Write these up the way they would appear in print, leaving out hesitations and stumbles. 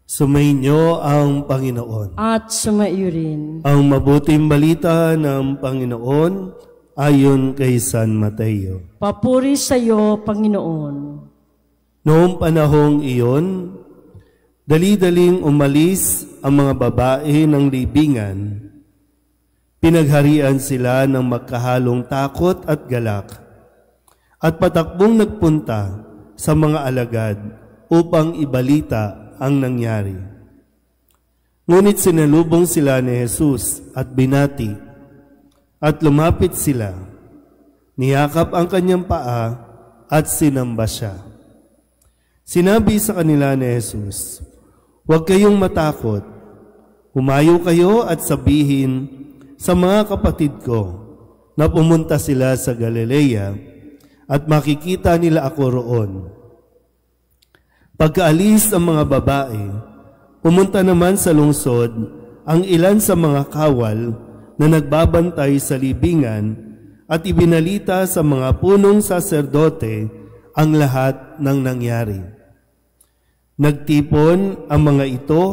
Sumainyo ang Panginoon. At sumaiyo rin. Ang mabuting balita ng Panginoon ayon kay San Mateo. Papuri sa iyo, Panginoon. Noong panahong iyon, dali-daling umalis ang mga babae ng libingan. Pinagharian sila ng magkahalong takot at galak, at patakbong nagpunta sa mga alagad upang ibalita ang nangyari. Ngunit sinalubong sila ni Jesus at binati, at lumapit sila. Niyakap ang kanyang paa at sinamba siya. Sinabi sa kanila ni Jesus, "Huwag kayong matakot. Humayo kayo at sabihin sa mga kapatid ko na pumunta sila sa Galilea at makikita nila ako roon." Pagkaalis ng mga babae, pumunta naman sa lungsod ang ilan sa mga kawal na nagbabantay sa libingan at ibinalita sa mga punong saserdote ang lahat ng nangyari. Nagtipon ang mga ito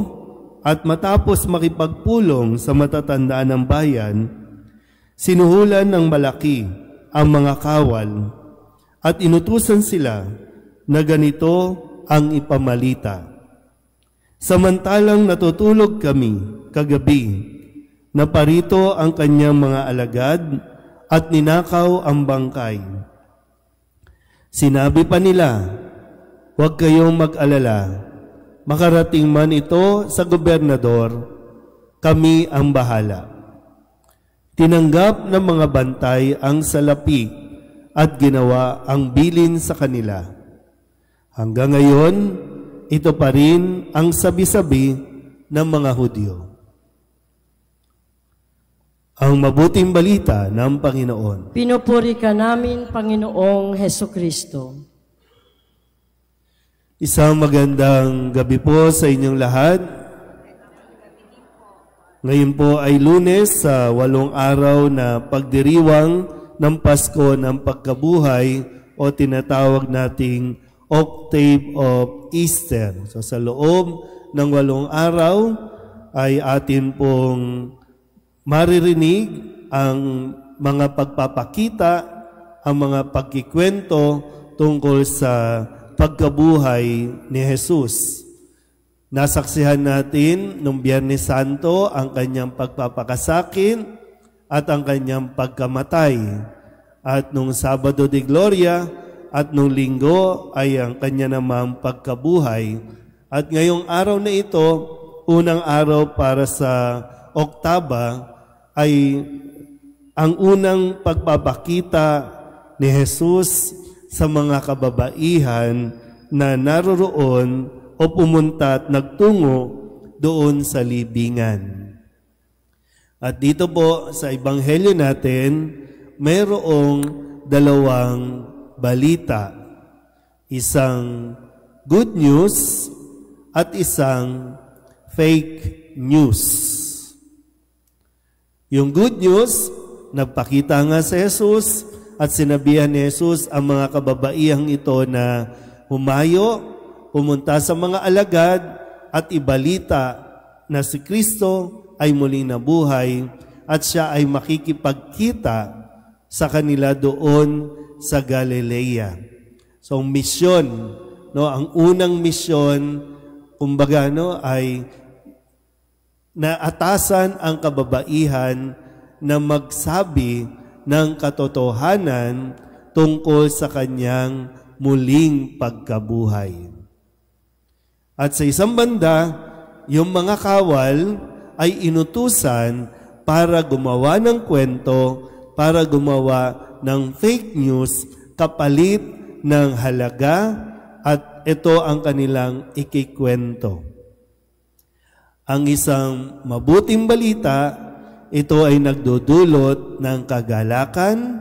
at matapos makipagpulong sa matatanda ng bayan, sinuhulan ng malaki ang mga kawal at inutusan sila na ganito ang ipamalita. Samantalang natutulog kami kagabi, naparito ang kanyang mga alagad at ninakaw ang bangkay. Sinabi pa nila, "Huwag kayong mag-alala, makarating man ito sa gobernador, kami ang bahala." Tinanggap ng mga bantay ang salapi at ginawa ang bilin sa kanila. Hanggang ngayon, ito pa rin ang sabi-sabi ng mga Hudyo. Ang mabuting balita ng Panginoon. Pinupuri ka namin, Panginoong Hesukristo. Isang magandang gabi po sa inyong lahat. Ngayon po ay Lunes sa 8 araw na pagdiriwang ng Pasko ng Pagkabuhay o tinatawag nating Octave of Easter. So sa loob ng 8 araw ay atin pong maririnig ang mga pagpapakita, ang mga pagkikwento tungkol sa pagkabuhay ni Jesus. Nasaksihan natin nung Biyernes Santo ang kanyang pagpapakasakin at ang kanyang pagkamatay. At nung Sabado de Gloria at nung Linggo ay ang kanya namang pagkabuhay. At ngayong araw na ito, unang araw para sa Oktaba, ay ang unang pagpapakita ni Jesus sa mga kababaihan na naroroon o pumunta at nagtungo doon sa libingan. At dito po sa Ebanghelyo natin, mayroong dalawang balita, isang good news at isang fake news. Yung good news, nagpakita nga si Jesus at sinabihan ni Jesus ang mga kababaihang ito na humayo, pumunta sa mga alagad at ibalita na si Kristo ay muling nabuhay at siya ay makikipagkita sa kanila doon sa Galilea. So, misyon, no, ang unang misyon, kumbaga, no, ay naatasan ang kababaihan na magsabi ng katotohanan tungkol sa kanyang muling pagkabuhay. At sa isang banda, yung mga kawal ay inutusan para gumawa ng kwento, para gumawa ng fake news kapalit ng halaga at ito ang kanilang ikikwento. Ang isang mabuting balita, ito ay nagdudulot ng kagalakan,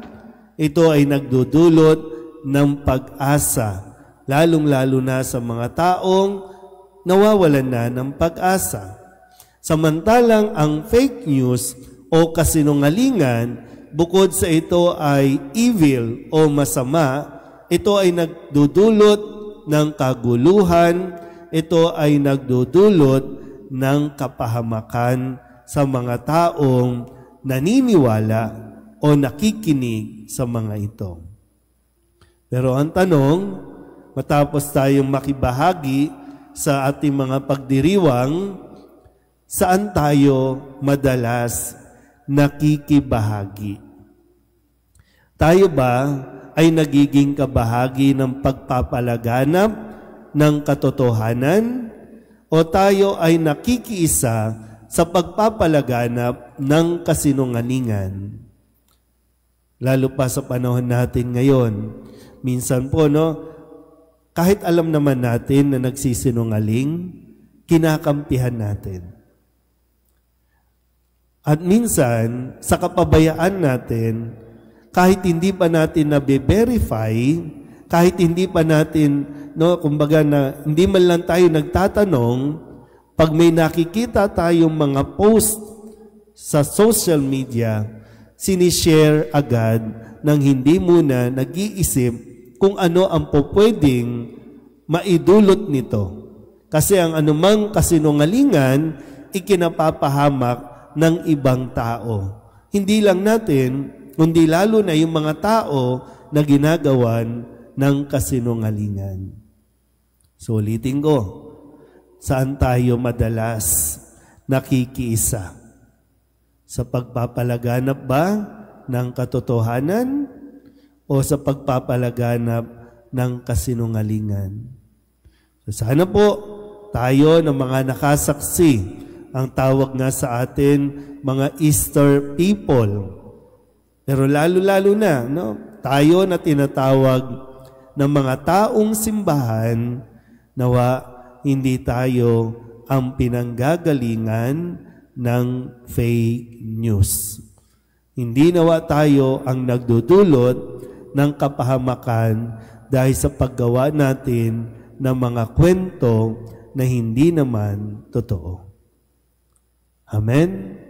ito ay nagdudulot ng pag-asa, lalong-lalo na sa mga taong nawawalan na ng pag-asa. Samantalang ang fake news o kasinungalingan, bukod sa ito ay evil o masama, ito ay nagdudulot ng kaguluhan, ito ay nagdudulot ng kapahamakan sa mga taong naniniwala o nakikinig sa mga ito. Pero ang tanong, matapos tayong makibahagi sa ating mga pagdiriwang, saan tayo madalas nakikibahagi? Tayo ba ay nagiging kabahagi ng pagpapalaganap ng katotohanan o tayo ay nakikiisa sa pagpapalaganap ng kasinungalingan? Lalo pa sa panahon natin ngayon. Minsan po, kahit alam naman natin na nagsisinungaling, kinakampihan natin. At minsan, sa kapabayaan natin, kahit hindi pa natin na-verify, kahit hindi pa natin, kumbaga hindi man lang tayo nagtatanong, pag may nakikita tayong mga post sa social media, sinishare agad nang hindi muna nag-iisip kung ano ang pwedeng maidulot nito. Kasi ang anumang kasinungalingan, ikinapapahamak ng ibang tao. Hindi lang natin, kundi lalo na yung mga tao na ginagawan ng kasinungalingan. So ulitin ko, saan tayo madalas nakikiisa? Sa pagpapalaganap ba ng katotohanan o sa pagpapalaganap ng kasinungalingan? So sana po tayo ng mga nakasaksi, ang tawag nga sa atin mga Easter people. Pero lalo-lalo na, tayo na tinatawag ng mga taong simbahan, nawa hindi tayo ang pinanggagalingan ng fake news. Hindi nawa tayo ang nagdudulot ng kapahamakan dahil sa paggawa natin ng mga kwento na hindi naman totoo. Amen?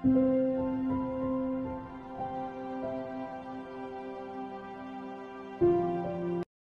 Thank you.